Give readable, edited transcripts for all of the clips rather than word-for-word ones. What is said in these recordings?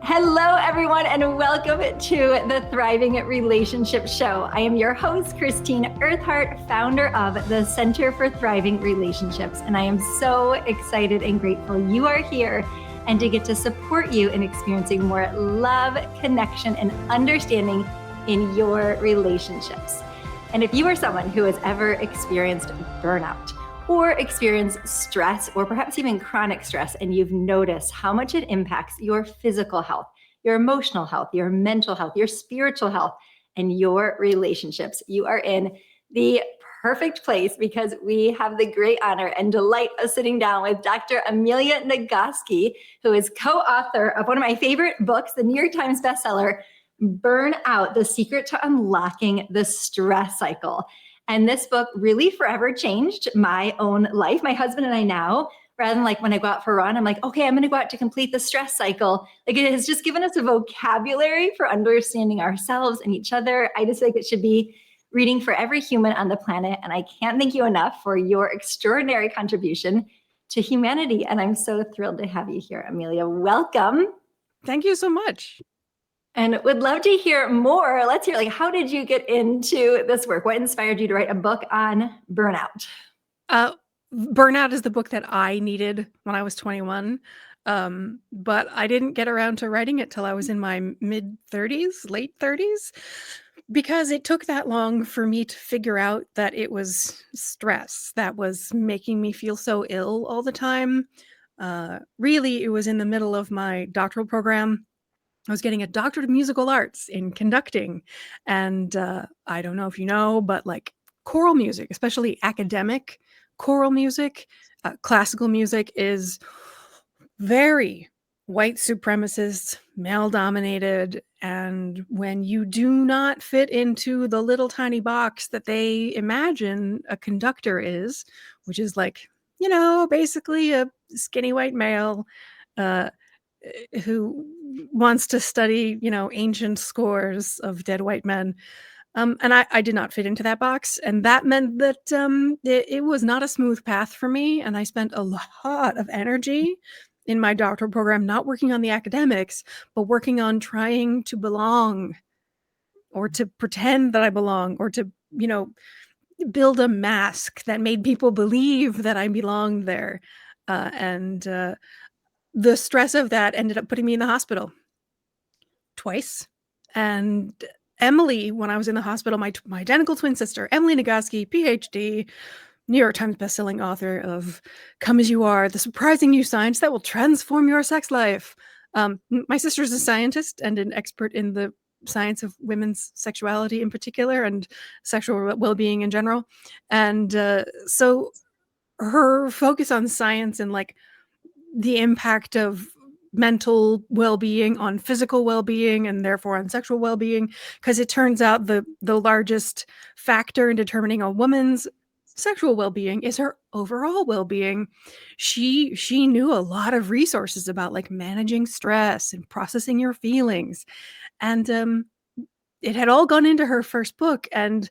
Hello, everyone, and welcome to the Thriving Relationship Show. I am your host, Christine Eartheart, founder of the Center for Thriving Relationships, and I am so excited and grateful you are here and to get to support you in experiencing more love, connection, and understanding in your relationships. And if you are someone who has ever experienced burnout, or experience stress, or perhaps even chronic stress, and you've noticed how much it impacts your physical health, your emotional health, your mental health, your spiritual health, and your relationships, you are in the perfect place because we have the great honor and delight of sitting down with Dr. Amelia Nagoski, who is co-author of one of my favorite books, the New York Times bestseller, Burnout: The Secret to Unlocking the Stress Cycle. And this book really forever changed my own life. My husband and I now, rather than like when I go out for a run, I'm like, okay, I'm going to go out to complete the stress cycle. Like it has just given us a vocabulary for understanding ourselves and each other. I just think it should be reading for every human on the planet. And I can't thank you enough for your extraordinary contribution to humanity. And I'm so thrilled to have you here, Amelia. Welcome. Thank you so much. And would love to hear more. Let's hear, like, how did you get into this work? What inspired you to write a book on burnout? Burnout is the book that I needed when I was 21. But I didn't get around to writing it till I was in my mid-30s, late 30s, because it took that long for me to figure out that it was stress that was making me feel so ill all the time. Really, it was in the middle of my doctoral program. I was getting a doctorate of musical arts in conducting. And I don't know if you know, but like choral music, especially academic choral music, classical music is very white supremacist, male dominated. And when you do not fit into the little tiny box that they imagine a conductor is, which is like, basically a skinny white male, who wants to study, ancient scores of dead white men. And I did not fit into that box. And that meant that it was not a smooth path for me. And I spent a lot of energy in my doctoral program, not working on the academics, but working on trying to belong or to pretend that I belong or to, build a mask that made people believe that I belonged there. The stress of that ended up putting me in the hospital twice. And Emily, when I was in the hospital, my identical twin sister, Emily Nagoski, PhD, New York Times bestselling author of Come As You Are, The Surprising New Science That Will Transform Your Sex Life. My sister's a scientist and an expert in the science of women's sexuality in particular and sexual well-being in general. And so her focus on science and like the impact of mental well-being on physical well-being and therefore on sexual well-being, because it turns out the largest factor in determining a woman's sexual well-being is her overall well-being. She knew a lot of resources about like managing stress and processing your feelings, and it had all gone into her first book, and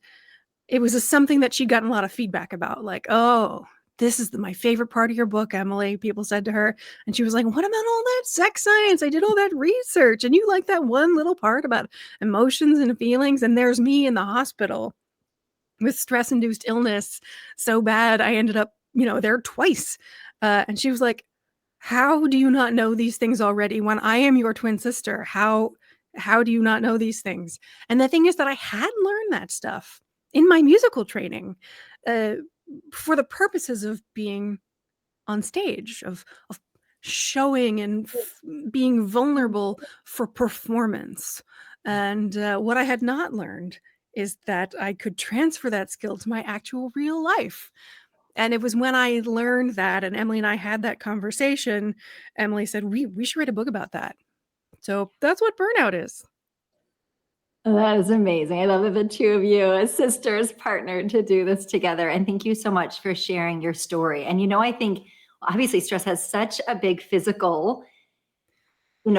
it was something that she'd gotten a lot of feedback about, like, oh, this is my favorite part of your book, Emily, people said to her. And she was like, what about all that sex science? I did all that research. And you like that one little part about emotions and feelings. And there's me in the hospital with stress-induced illness so bad I ended up, there twice. And she was like, how do you not know these things already when I am your twin sister? How do you not know these things? And the thing is that I had learned that stuff in my musical training. For the purposes of being on stage, of showing and being vulnerable for performance. And what I had not learned is that I could transfer that skill to my actual real life. And it was when I learned that, and Emily and I had that conversation, Emily said, we should write a book about that. So that's what Burnout is. That is amazing. I love that the two of you as sisters partnered to do this together. And thank you so much for sharing your story. And, I think obviously stress has such a big physical,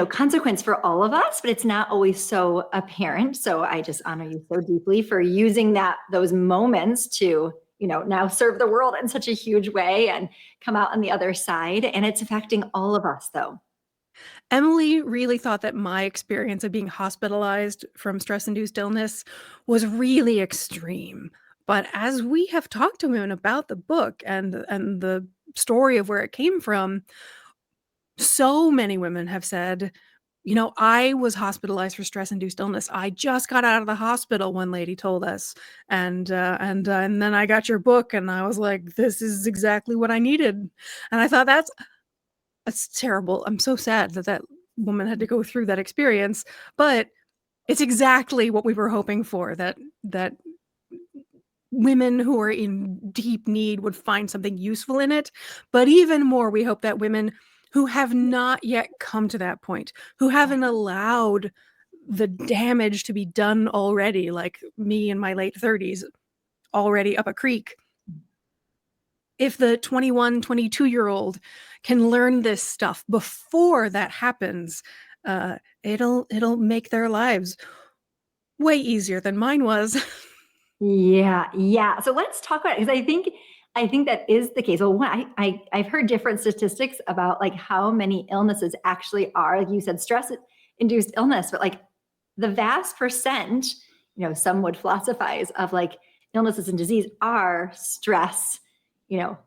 consequence for all of us, but it's not always so apparent. So I just honor you so deeply for using those moments to, now serve the world in such a huge way and come out on the other side. And it's affecting all of us though. Emily really thought that my experience of being hospitalized from stress-induced illness was really extreme. But as we have talked to women about the book and the story of where it came from, so many women have said, I was hospitalized for stress-induced illness. I just got out of the hospital, one lady told us. And then I got your book and I was like, this is exactly what I needed. And I thought that's terrible. I'm so sad that woman had to go through that experience, but it's exactly what we were hoping for, that women who are in deep need would find something useful in it. But even more, we hope that women who have not yet come to that point, who haven't allowed the damage to be done already, like me in my late 30s, already up a creek. If the 21, 22-year-old can learn this stuff before that happens, it'll make their lives way easier than mine was. Yeah. So let's talk about it, because I think that is the case. Well, I've heard different statistics about like how many illnesses actually are, like you said, stress-induced illness, but like the vast percent, some would philosophize, of like illnesses and disease are stress, kind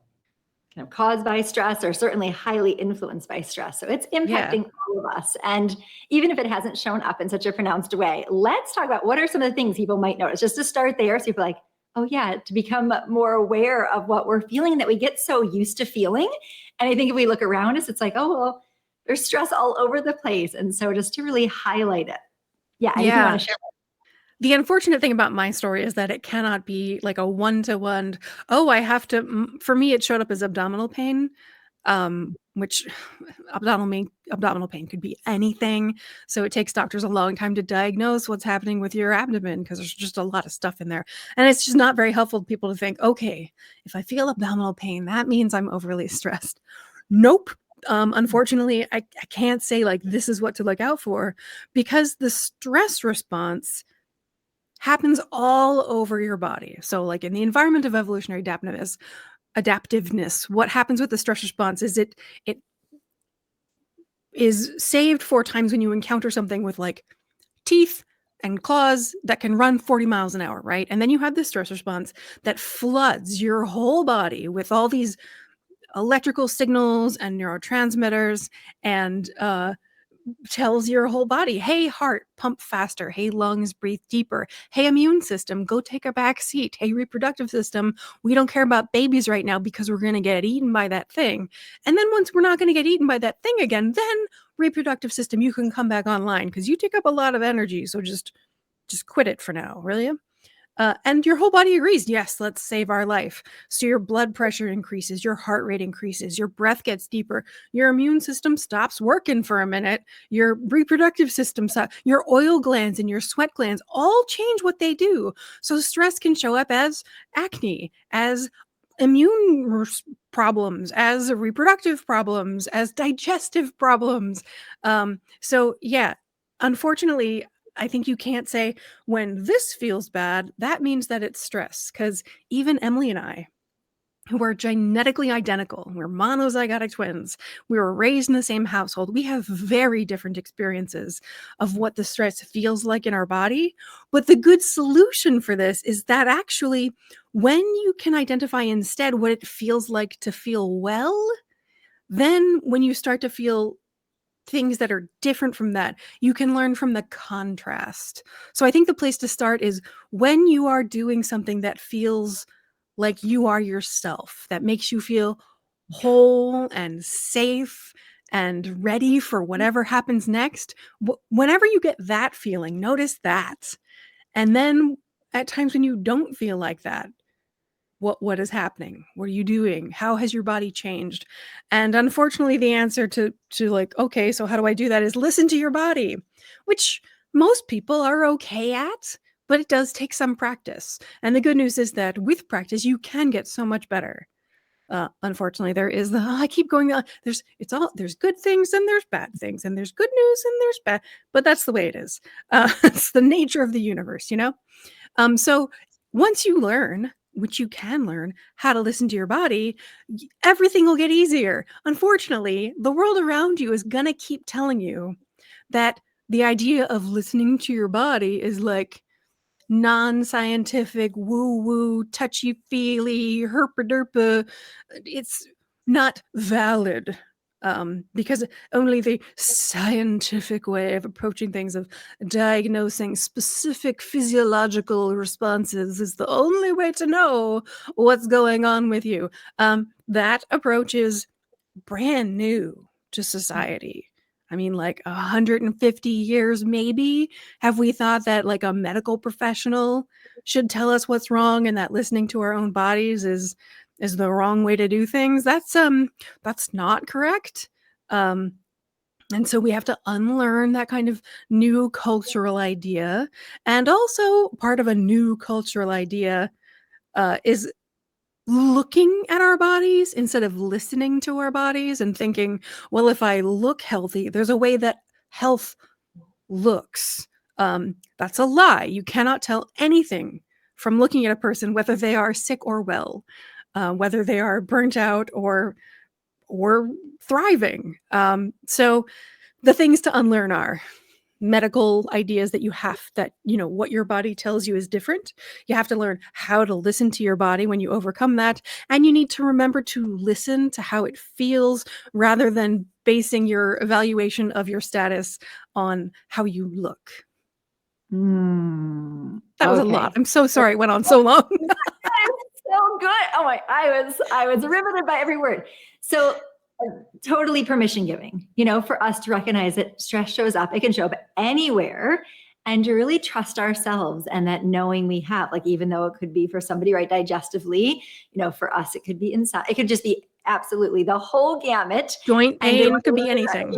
of caused by stress, or certainly highly influenced by stress. So it's impacting all of us. And even if it hasn't shown up in such a pronounced way, let's talk about what are some of the things people might notice, just to start there. So people are like, oh yeah, to become more aware of what we're feeling that we get so used to feeling. And I think if we look around us, it's like, oh, well, there's stress all over the place. And so just to really highlight it. Yeah. Anything you want to share? The unfortunate thing about my story is that it cannot be like a one-to-one. For me, it showed up as abdominal pain, which abdominal pain could be anything. So it takes doctors a long time to diagnose what's happening with your abdomen, because there's just a lot of stuff in there. And it's just not very helpful to people to think, okay, if I feel abdominal pain, that means I'm overly stressed. Nope. Unfortunately, I can't say like this is what to look out for, because the stress response happens all over your body. So like in the environment of evolutionary adaptiveness, what happens with the stress response is it is saved for times when you encounter something with like teeth and claws that can run 40 miles an hour, right? And then you have this stress response that floods your whole body with all these electrical signals and neurotransmitters, and tells your whole body, hey, heart, pump faster. Hey, lungs, breathe deeper. Hey, immune system, go take a back seat. Hey, reproductive system, we don't care about babies right now because we're going to get eaten by that thing. And then once we're not going to get eaten by that thing again, then reproductive system, you can come back online because you take up a lot of energy. So just quit it for now, will you? And your whole body agrees, yes, let's save our life. So your blood pressure increases, your heart rate increases, your breath gets deeper, your immune system stops working for a minute, your reproductive system stops, your oil glands and your sweat glands all change what they do. So stress can show up as acne, as immune problems, as reproductive problems, as digestive problems. So yeah, unfortunately, I think you can't say when this feels bad, that means that it's stress. Because even Emily and I, who are genetically identical, we're monozygotic twins, we were raised in the same household, we have very different experiences of what the stress feels like in our body. But the good solution for this is that actually, when you can identify instead what it feels like to feel well, then when you start to feel things that are different from that, you can learn from the contrast. So I think the place to start is when you are doing something that feels like you are yourself, that makes you feel whole and safe and ready for whatever happens next. Whenever you get that feeling, notice that. And then at times when you don't feel like that, what is happening? What are you doing? How has your body changed? And unfortunately, the answer to like, okay, so how do I do that, is listen to your body, which most people are okay at, but it does take some practice. And the good news is that with practice, you can get so much better. Unfortunately, there is I keep going, there's good things and there's bad things, and there's good news and there's bad, but that's the way it is. It's the nature of the universe, So once you learn which you can learn how to listen to your body, everything will get easier. Unfortunately, the world around you is going to keep telling you that the idea of listening to your body is like non-scientific, woo-woo, touchy-feely, herpa-derpa. It's not valid. Because only the scientific way of approaching things, of diagnosing specific physiological responses, is the only way to know what's going on with you. That approach is brand new to society. I mean, like 150 years maybe have we thought that like a medical professional should tell us what's wrong, and that listening to our own bodies is the wrong way to do things. That's not correct. And so we have to unlearn that kind of new cultural idea. And also part of a new cultural idea is looking at our bodies instead of listening to our bodies and thinking, well, if I look healthy, there's a way that health looks. That's a lie. You cannot tell anything from looking at a person, whether they are sick or well, whether they are burnt out or thriving. So the things to unlearn are medical ideas that what your body tells you is different. You have to learn how to listen to your body when you overcome that. And you need to remember to listen to how it feels rather than basing your evaluation of your status on how you look. That was a lot. I'm so sorry it went on so long. So good. Oh my, I was riveted by every word. So totally permission giving, for us to recognize that stress shows up, it can show up anywhere, and to really trust ourselves, and that knowing we have, like, even though it could be for somebody, right, digestively, for us, it could be inside, it could just be absolutely the whole gamut. Joint pain could be anything.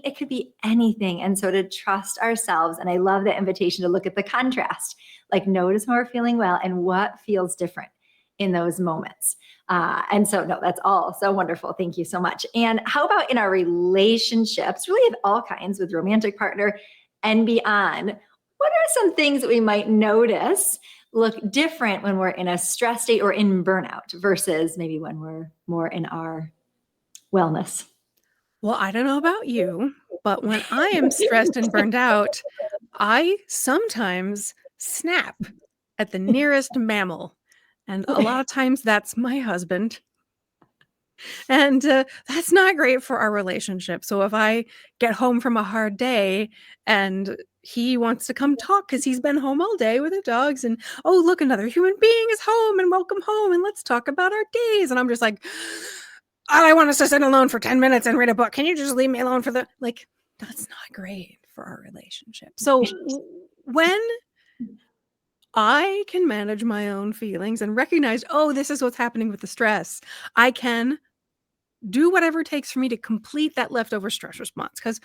It could be anything. And so to trust ourselves, and I love the invitation to look at the contrast, like notice when we're feeling well and what feels different in those moments. And so, no, that's all so wonderful. Thank you so much. And how about in our relationships, really of all kinds, with romantic partner and beyond? What are some things that we might notice look different when we're in a stress state or in burnout versus maybe when we're more in our wellness? Well, I don't know about you, but when I am stressed and burned out, I sometimes snap at the nearest mammal. And a lot of times that's my husband. And that's not great for our relationship. So if I get home from a hard day and he wants to come talk because he's been home all day with the dogs, and, oh, look, another human being is home, and welcome home, and let's talk about our days. And I'm just like, I want us to sit alone for 10 minutes and read a book. Can you just leave me alone for that's not great for our relationship. So when I can manage my own feelings and recognize, oh, this is what's happening with the stress, I can do whatever it takes for me to complete that leftover stress response. Because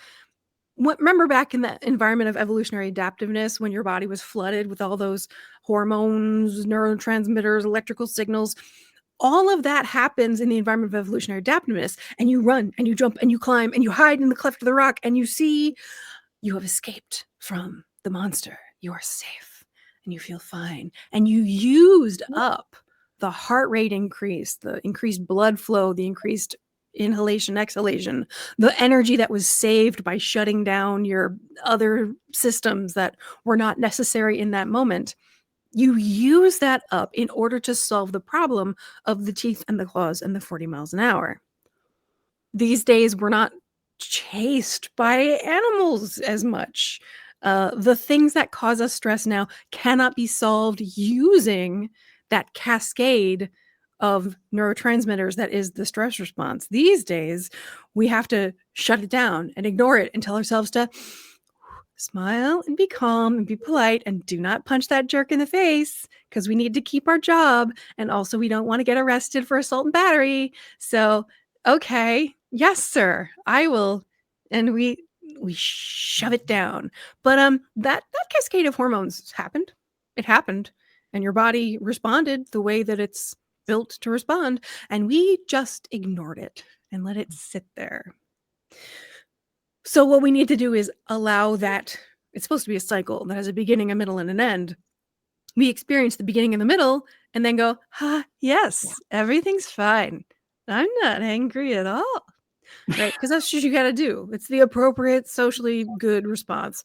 remember back in the environment of evolutionary adaptiveness, when your body was flooded with all those hormones, neurotransmitters, electrical signals, all of that happens in the environment of evolutionary adaptiveness. And you run and you jump and you climb and you hide in the cleft of the rock, and you see you have escaped from the monster. You are safe and you feel fine. And you used up the heart rate increase, the increased blood flow, the increased inhalation, exhalation, the energy that was saved by shutting down your other systems that were not necessary in that moment. You use that up in order to solve the problem of the teeth and the claws and the 40 miles an hour. These days, we're not chased by animals as much. The things that cause us stress now cannot be solved using that cascade of neurotransmitters that is the stress response. These days, we have to shut it down and ignore it and tell ourselves to smile and be calm and be polite and do not punch that jerk in the face, because we need to keep our job. And also, we don't want to get arrested for assault and battery. So, okay, yes, sir, I will. And we shove it down. But that cascade of hormones happened. It happened. And your body responded the way that it's built to respond. And we just ignored it and let it sit there. So what we need to do is allow that. It's supposed to be a cycle that has a beginning, a middle, and an end. we experience the beginning and the middle and then go, yes, everything's fine. I'm not angry at all. Right? Because that's what you got to do. It's the appropriate, socially good response.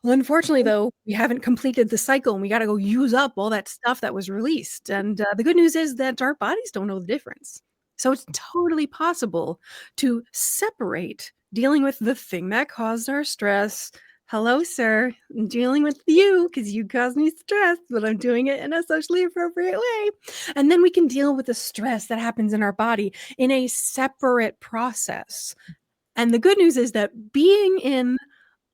Well, unfortunately, though, we haven't completed the cycle and we got to go use up all that stuff that was released. And the good news is that our bodies don't know the difference. So it's totally possible to separate dealing with the thing that caused our stress. Hello, sir. I'm dealing with you because you caused me stress, but I'm doing it in a socially appropriate way. And then we can deal with the stress that happens in our body in a separate process. And the good news is that being in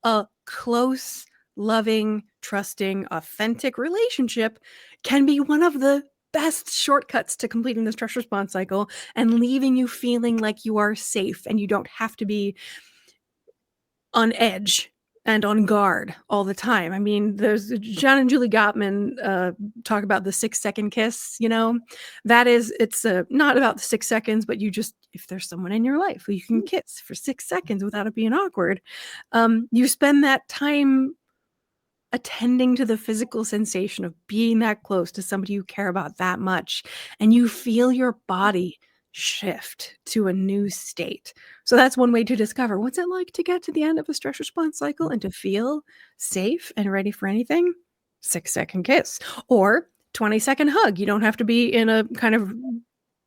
a close, loving, trusting, authentic relationship can be one of the best shortcuts to completing the stress response cycle and leaving you feeling like you are safe and you don't have to be on edge and on guard all the time. I mean, there's John and Julie Gottman talk about the 6-second kiss, it's not about the 6 seconds, but if there's someone in your life who you can kiss for 6 seconds without it being awkward, you spend that time attending to the physical sensation of being that close to somebody you care about that much, and you feel your body shift to a new state. So that's one way to discover what's it like to get to the end of a stress response cycle and to feel safe and ready for anything. 6-second kiss or 20-second hug. You don't have to be in a kind of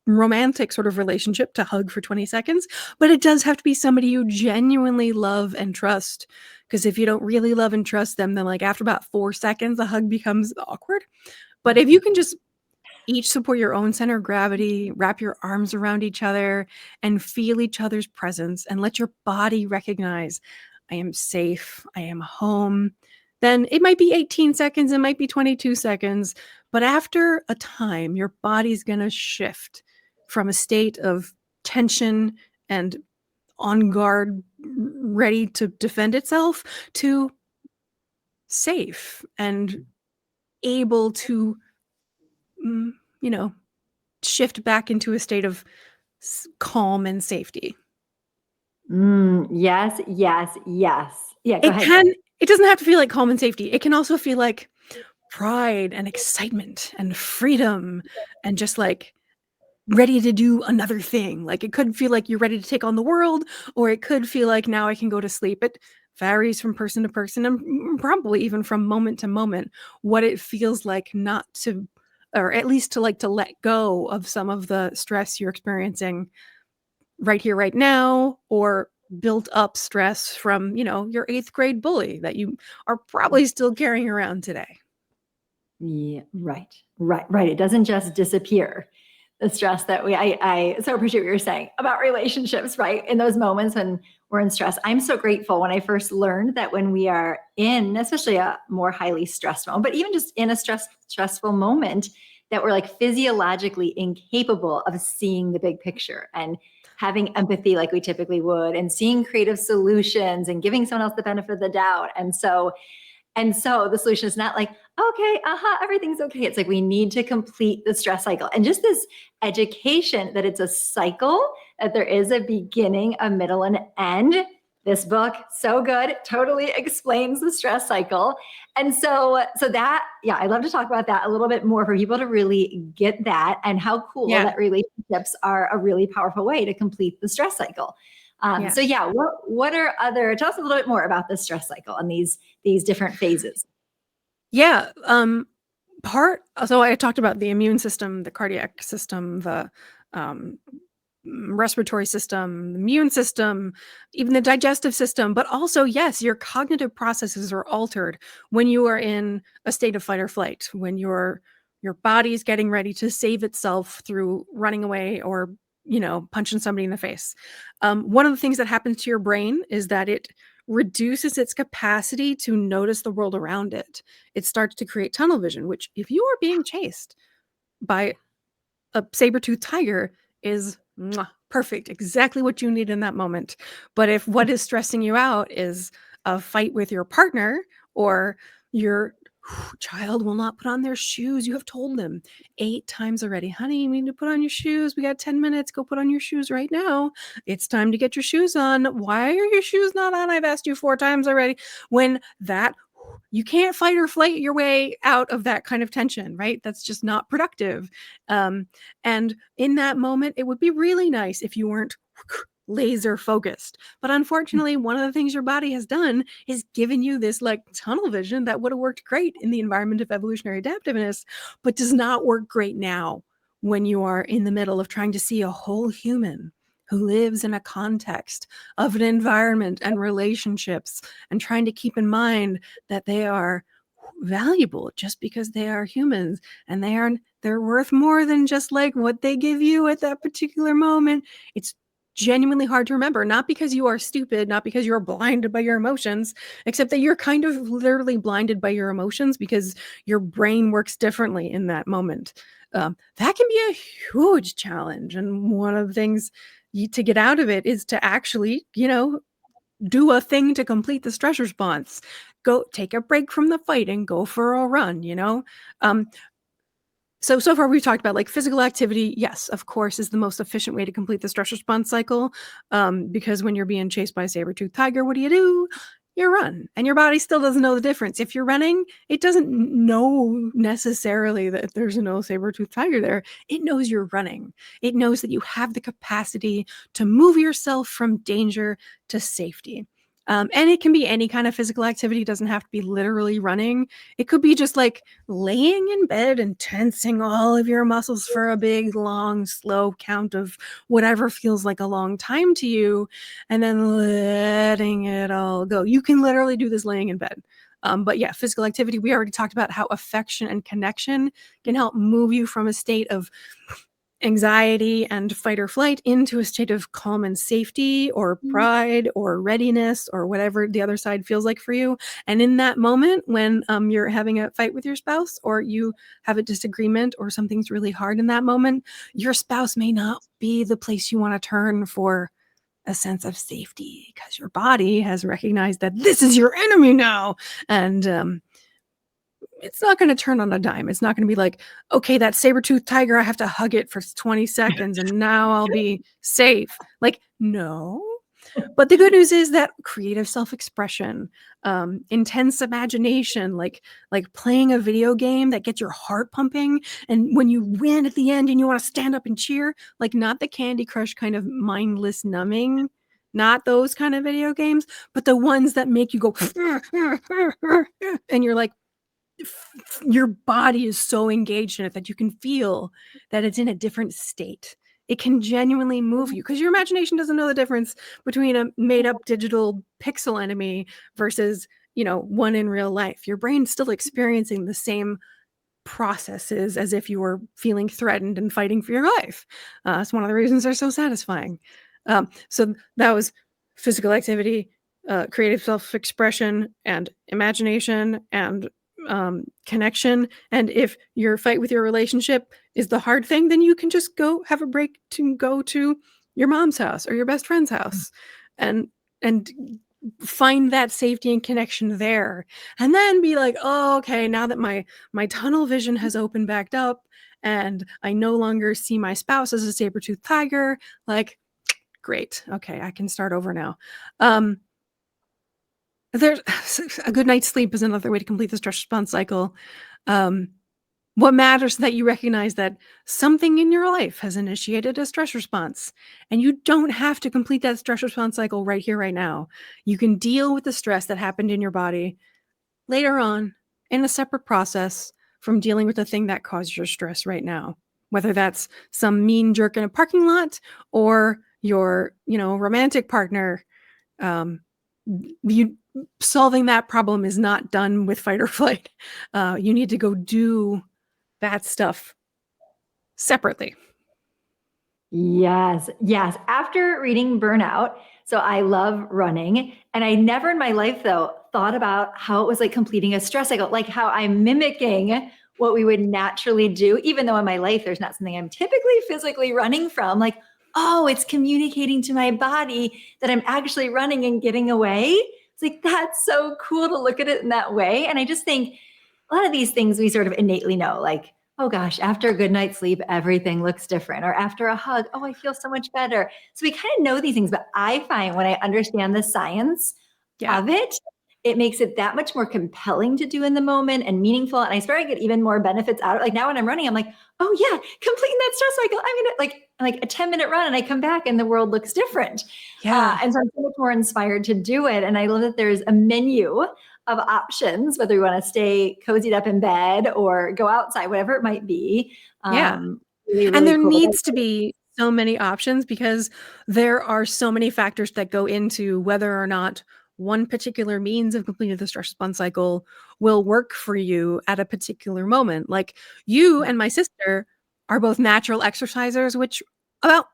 romantic sort of relationship to hug for 20 seconds, but it does have to be somebody you genuinely love and trust. Because if you don't really love and trust them, then like after about 4 seconds, the hug becomes awkward. But if you can just each support your own center of gravity, wrap your arms around each other and feel each other's presence and let your body recognize, I am safe, I am home. Then it might be 18 seconds, it might be 22 seconds, but after a time, your body's going to shift from a state of tension and on guard, ready to defend itself, to safe and able to shift back into a state of calm and safety. Yes, yes, yes. Yeah, go ahead. It doesn't have to feel like calm and safety. It can also feel like pride and excitement and freedom and just like ready to do another thing. Like it could feel like you're ready to take on the world, or it could feel like now I can go to sleep. It varies from person to person and probably even from moment to moment what it feels like not to, or at least to let go of some of the stress you're experiencing right here, right now, or built up stress from, your 8th grade bully that you are probably still carrying around today. Yeah, right. It doesn't just disappear. The stress that I so appreciate what you're saying about relationships, right? In those moments when we're in stress. I'm so grateful when I first learned that when we are in, especially a more highly stressed moment, but even just in a stressful moment, that we're like physiologically incapable of seeing the big picture and having empathy like we typically would, and seeing creative solutions and giving someone else the benefit of the doubt. And so the solution is not like, okay, everything's okay. It's like we need to complete the stress cycle. And just this education that it's a cycle, that there is a beginning, a middle, and end. This book, so good, totally explains the stress cycle. And so that, I love to talk about that a little bit more for people to really get that, and how cool that relationships are a really powerful way to complete the stress cycle. What are tell us a little bit more about the stress cycle and these different phases. Yeah. So I talked about the immune system, the cardiac system, the respiratory system, the immune system, even the digestive system, but also, yes, your cognitive processes are altered when you are in a state of fight or flight, when your body is getting ready to save itself through running away or punching somebody in the face. One of the things that happens to your brain is that it reduces its capacity to notice the world around it. It starts to create tunnel vision, which if you are being chased by a saber-toothed tiger is perfect, exactly what you need in that moment. But if what is stressing you out is a fight with your partner, or your child will not put on their shoes, you have told them 8 times already, honey, you need to put on your shoes. We got 10 minutes. Go put on your shoes right now. It's time to get your shoes on. Why are your shoes not on? I've asked you 4 times already. When that you can't fight or flight your way out of that kind of tension, right? That's just not productive. And in that moment, it would be really nice if you weren't laser focused. But unfortunately, one of the things your body has done is given you this like tunnel vision that would have worked great in the environment of evolutionary adaptiveness, but does not work great now when you are in the middle of trying to see a whole human who lives in a context of an environment and relationships, and trying to keep in mind that they are valuable just because they are humans, and they're worth more than just like what they give you at that particular moment. It's genuinely hard to remember, not because you are stupid, not because you're blinded by your emotions, except that you're kind of literally blinded by your emotions because your brain works differently in that moment. That can be a huge challenge. And one of the things to get out of it is to actually, do a thing to complete the stress response. Go take a break from the fight and go for a run, So far we've talked about like physical activity, yes, of course, is the most efficient way to complete the stress response cycle. Because when you're being chased by a saber-toothed tiger, what do? You run, and your body still doesn't know the difference. If you're running, it doesn't know necessarily that there's no saber-toothed tiger there. It knows you're running. It knows that you have the capacity to move yourself from danger to safety. And it can be any kind of physical activity. It doesn't have to be literally running. It could be just like laying in bed and tensing all of your muscles for a big, long, slow count of whatever feels like a long time to you, and then letting it all go. You can literally do this laying in bed. But yeah, physical activity, we already talked about how affection and connection can help move you from a state of anxiety and fight or flight into a state of calm and safety, or pride or readiness, or whatever the other side feels like for you. And in that moment, when you're having a fight with your spouse, or you have a disagreement, or something's really hard in that moment, your spouse may not be the place you want to turn for a sense of safety, because your body has recognized that this is your enemy now. And it's not going to turn on a dime. It's not going to be like, okay, that saber-toothed tiger, I have to hug it for 20 seconds and now I'll be safe. Like, no. But the good news is that creative self-expression, intense imagination, like playing a video game that gets your heart pumping, and when you win at the end and you want to stand up and cheer, like not the Candy Crush kind of mindless numbing, not those kind of video games, but the ones that make you go and you're like, your body is so engaged in it that you can feel that it's in a different state. It can genuinely move you, because your imagination doesn't know the difference between a made-up digital pixel enemy versus, one in real life. Your brain's still experiencing the same processes as if you were feeling threatened and fighting for your life. It's one of the reasons they're so satisfying. So that was physical activity, creative self-expression, and imagination, and connection. And if your fight with your relationship is the hard thing, then you can just go have a break to go to your mom's house or your best friend's house and find that safety and connection there. And then be like, oh, okay, now that my tunnel vision has opened back up and I no longer see my spouse as a saber-toothed tiger, like, great. Okay, I can start over now. There's a good night's sleep is another way to complete the stress response cycle. What matters is that you recognize that something in your life has initiated a stress response, and you don't have to complete that stress response cycle right here, right now. You can deal with the stress that happened in your body later on in a separate process from dealing with the thing that caused your stress right now, whether that's some mean jerk in a parking lot or your, romantic partner. Solving that problem is not done with fight or flight. You need to go do that stuff separately. Yes. After reading Burnout, so I love running, and I never in my life, though, thought about how it was like completing a stress cycle, like how I'm mimicking what we would naturally do, even though in my life there's not something I'm typically physically running from. Like, oh, it's communicating to my body that I'm actually running and getting away. It's like, that's so cool to look at it in that way. And I just think a lot of these things we sort of innately know, like, oh gosh, after a good night's sleep, everything looks different. Or after a hug, oh, I feel so much better. So we kind of know these things, but I find when I understand the science of it, it makes it that much more compelling to do in the moment and meaningful. And I swear I get even more benefits out of it. Like now when I'm running, I'm like, oh yeah, completing that stress cycle. I'm gonna like a 10-minute run and I come back and the world looks different. Yeah. And so I'm so much more inspired to do it. And I love that there's a menu of options, whether you want to stay cozied up in bed or go outside, whatever it might be. Yeah. Really, And really there cool. needs to be so many options because there are so many factors that go into whether or not one particular means of completing the stress response cycle will work for you at a particular moment. Like you and my sister are both natural exercisers, which about,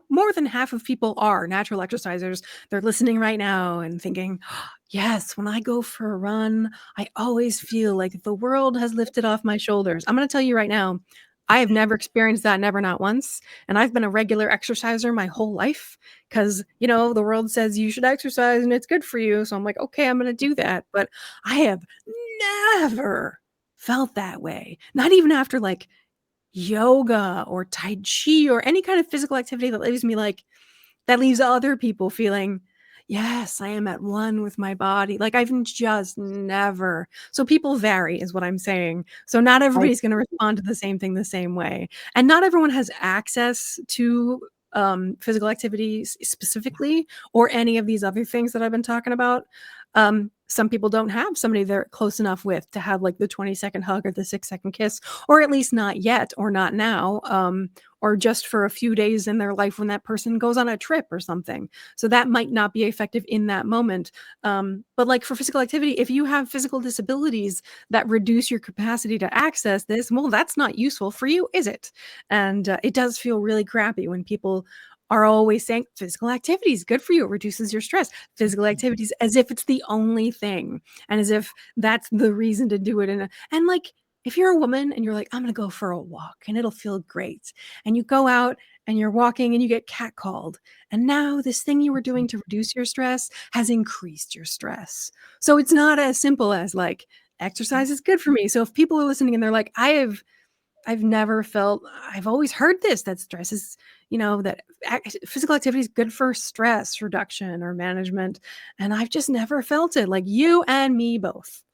more than half of people are natural exercisers. They're listening right now and thinking, yes, when I go for a run, I always feel like the world has lifted off my shoulders. I'm going to tell you right now, I have never experienced that, never, not once. And I've been a regular exerciser my whole life because, the world says you should exercise and it's good for you. So I'm like, okay, I'm going to do that. But I have never felt that way. Not even after like yoga or Tai Chi or any kind of physical activity that leaves other people feeling, yes, I am at one with my body. Like I've just never. So people vary is what I'm saying. So not everybody's going to respond to the same thing the same way. And not everyone has access to physical activity specifically or any of these other things that I've been talking about. Some people don't have somebody they're close enough with to have like the 20-second hug or the 6-second kiss, or at least not yet or not now, or just for a few days in their life when that person goes on a trip or something. So that might not be effective in that moment. But like for physical activity, if you have physical disabilities that reduce your capacity to access this, well, that's not useful for you, is it? And it does feel really crappy when people are always saying physical activity is good for you. It reduces your stress. Physical activities as if it's the only thing and as if that's the reason to do it. And like, if you're a woman and you're like, I'm going to go for a walk and it'll feel great. And you go out and you're walking and you get catcalled. And now this thing you were doing to reduce your stress has increased your stress. So it's not as simple as like, exercise is good for me. So if people are listening and they're like, I've never felt, I've always heard this, that stress is, that physical activity is good for stress reduction or management. And I've just never felt it, like you and me both.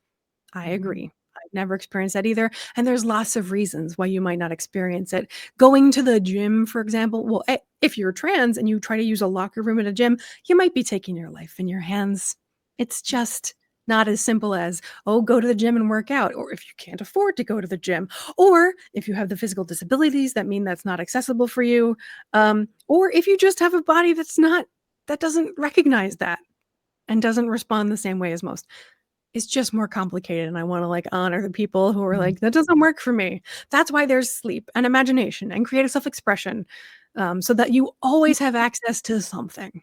I agree. I've never experienced that either. And there's lots of reasons why you might not experience it. Going to the gym, for example, well, if you're trans and you try to use a locker room at a gym, you might be taking your life in your hands. It's just not as simple as, oh, go to the gym and work out. Or if you can't afford to go to the gym, or if you have the physical disabilities that mean that's not accessible for you. Or if you just have a body that doesn't recognize that and doesn't respond the same way as most. It's just more complicated. And I want to like honor the people who are like, that doesn't work for me. That's why there's sleep and imagination and creative self-expression, so that you always have access to something.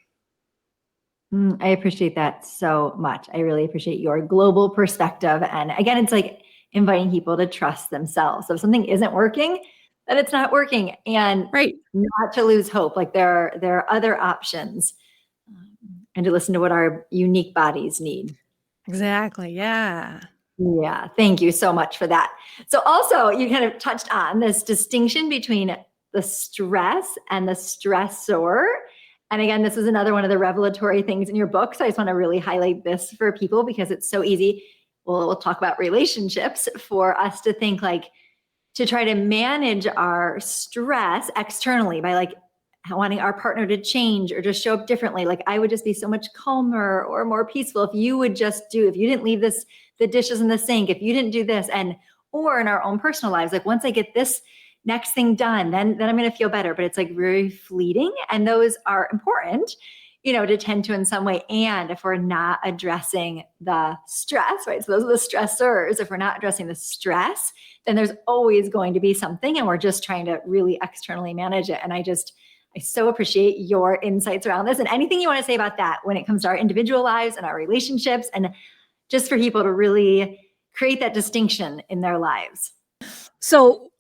I appreciate that so much. I really appreciate your global perspective. And again, it's like inviting people to trust themselves. So if something isn't working, then it's not working, and Right. not to lose hope. Like there are other options, and to listen to what our unique bodies need. Exactly. Yeah. Yeah. Thank you so much for that. So also you kind of touched on this distinction between the stress and the stressor. And again, this is another one of the revelatory things in your book. So I just want to really highlight this for people because it's so easy. Well, we'll talk about relationships for us to think like, to try to manage our stress externally by like wanting our partner to change or just show up differently. Like I would just be so much calmer or more peaceful if you would just if you didn't leave the dishes in the sink, if you didn't do this, or in our own personal lives, like once I get this next thing done, then I'm going to feel better. But it's like very fleeting. And those are important, to tend to in some way. And if we're not addressing the stress, right? So those are the stressors. If we're not addressing the stress, then there's always going to be something. And we're just trying to really externally manage it. And I so appreciate your insights around this, and anything you want to say about that when it comes to our individual lives and our relationships, and just for people to really create that distinction in their lives. So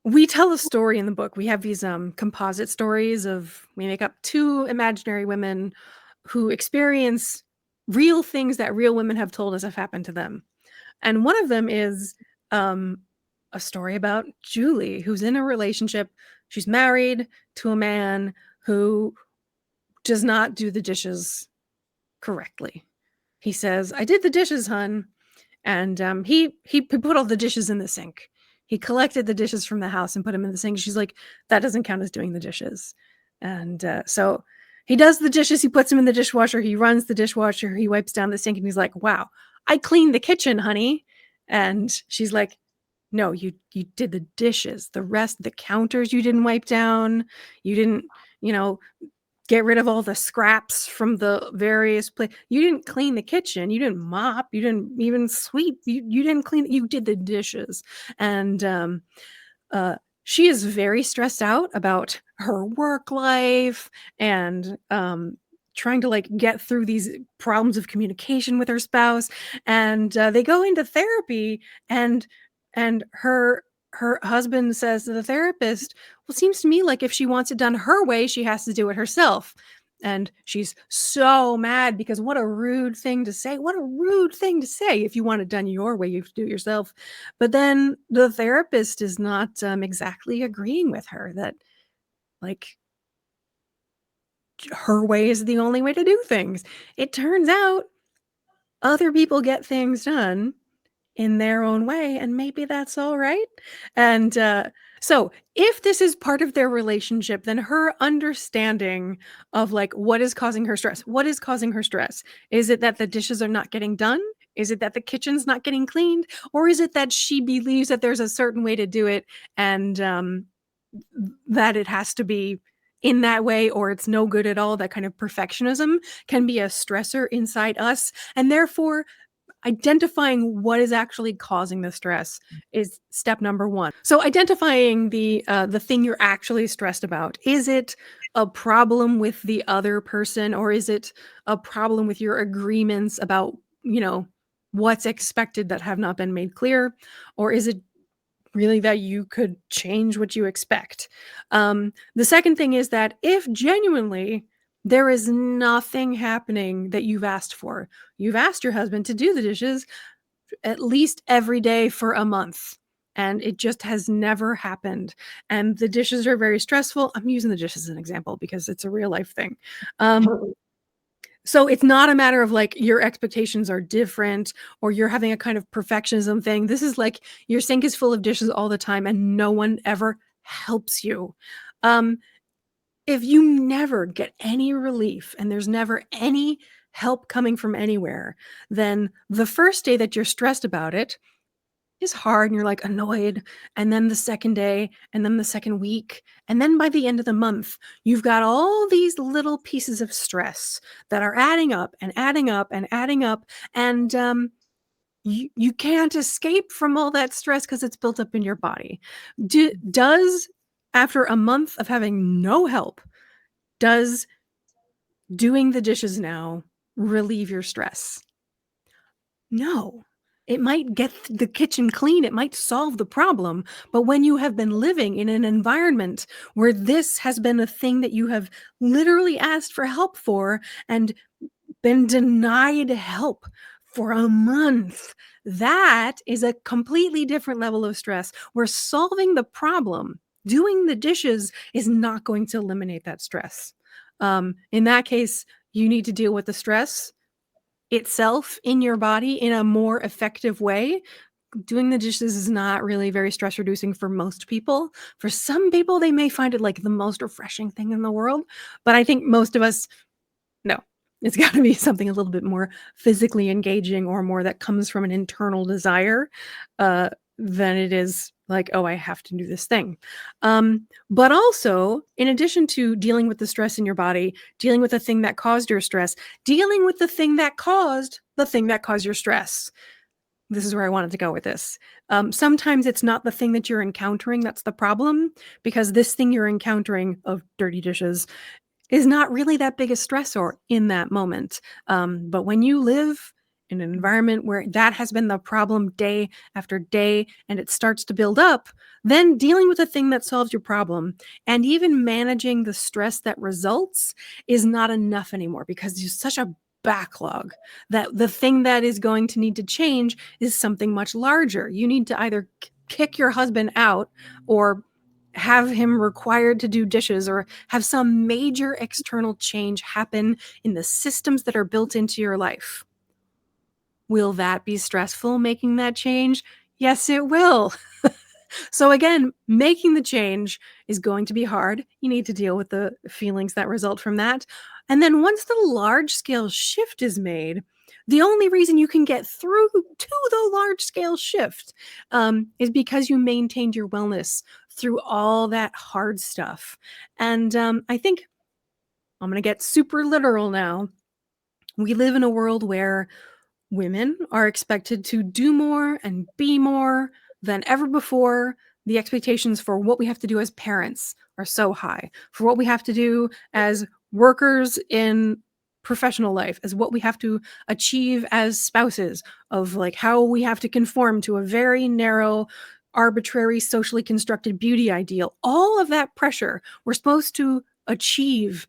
we tell a story in the book. We have these composite stories we make up two imaginary women who experience real things that real women have told us have happened to them. And one of them is a story about Julie, who's in a relationship. She's married to a man who does not do the dishes correctly. he says, "I did the dishes, hun." And he put all the dishes in the sink. He collected the dishes from the house and put them in the sink. She's like, "That doesn't count as doing the dishes." And so he does the dishes. He puts them in the dishwasher. He runs the dishwasher. He wipes down the sink, and he's like, "Wow, I cleaned the kitchen, honey." And she's like, "No, you did the dishes. The rest, the counters you didn't wipe down. You didn't, you know, get rid of all the scraps from the various places. You didn't clean the kitchen. You didn't mop. You didn't even sweep. You didn't clean. You did the dishes." And she is very stressed out about her work life and trying to like get through these problems of communication with her spouse. And they go into therapy, and her husband says to the therapist, "Well, it seems to me like if she wants it done her way, she has to do it herself." And she's so mad because what a rude thing to say. What a rude thing to say. If you want it done your way, you have to do it yourself. But then the therapist is not exactly agreeing with her that like her way is the only way to do things. It turns out other people get things done in their own way, and maybe that's all right. And so if this is part of their relationship, then her understanding of like what is causing her stress, what is causing her stress? Is it that the dishes are not getting done? Is it that the kitchen's not getting cleaned? Or is it that she believes that there's a certain way to do it, and that it has to be in that way, or it's no good at all? That kind of perfectionism can be a stressor inside us, and therefore identifying what is actually causing the stress is step number one. So identifying the thing you're actually stressed about. Is it a problem with the other person, or is it a problem with your agreements about, what's expected that have not been made clear? Or is it really that you could change what you expect? The second thing is that if genuinely there is nothing happening that you've asked for, you've asked your husband to do the dishes at least every day for a month, and it just has never happened, and the dishes are very stressful. I'm using the dishes as an example because it's a real life thing. So it's not a matter of like your expectations are different or you're having a kind of perfectionism thing. This is like your sink is full of dishes all the time and no one ever helps you. Um, if you never get any relief and there's never any help coming from anywhere, then the first day that you're stressed about it is hard and you're like annoyed. And then the second day, and then the second week, and then by the end of the month, you've got all these little pieces of stress that are adding up and adding up and adding up. And you can't escape from all that stress because it's built up in your body. Does, after a month of having no help, does doing the dishes now relieve your stress? No. It might get the kitchen clean, it might solve the problem, but when you have been living in an environment where this has been a thing that you have literally asked for help for and been denied help for a month, that is a completely different level of stress where solving the problem, doing the dishes, is not going to eliminate that stress. In that case, you need to deal with the stress itself in your body in a more effective way. Doing the dishes is not really very stress reducing for most people. For some people, they may find it like the most refreshing thing in the world, but I think most of us, no. It's got to be something a little bit more physically engaging or more that comes from an internal desire than it is like, oh, I have to do this thing. But also, in addition to dealing with the stress in your body, dealing with the thing that caused your stress, dealing with the thing that caused your stress. This is where I wanted to go with this. Sometimes it's not the thing that you're encountering that's the problem, because this thing you're encountering of dirty dishes is not really that big a stressor in that moment. But when you live in an environment where that has been the problem day after day and it starts to build up, then dealing with the thing that solves your problem and even managing the stress that results is not enough anymore, because there's such a backlog that the thing that is going to need to change is something much larger. You need to either kick your husband out or have him required to do dishes or have some major external change happen in the systems that are built into your life. Will that be stressful, making that change? Yes, it will. So again, making the change is going to be hard. You need to deal with the feelings that result from that. And then once the large scale shift is made, the only reason you can get through to the large scale shift is because you maintained your wellness through all that hard stuff. And I think I'm going to get super literal now. We live in a world where women are expected to do more and be more than ever before. The expectations for what we have to do as parents are so high, for what we have to do as workers in professional life, as what we have to achieve as spouses, of like how we have to conform to a very narrow, arbitrary, socially constructed beauty ideal. All of that pressure we're supposed to achieve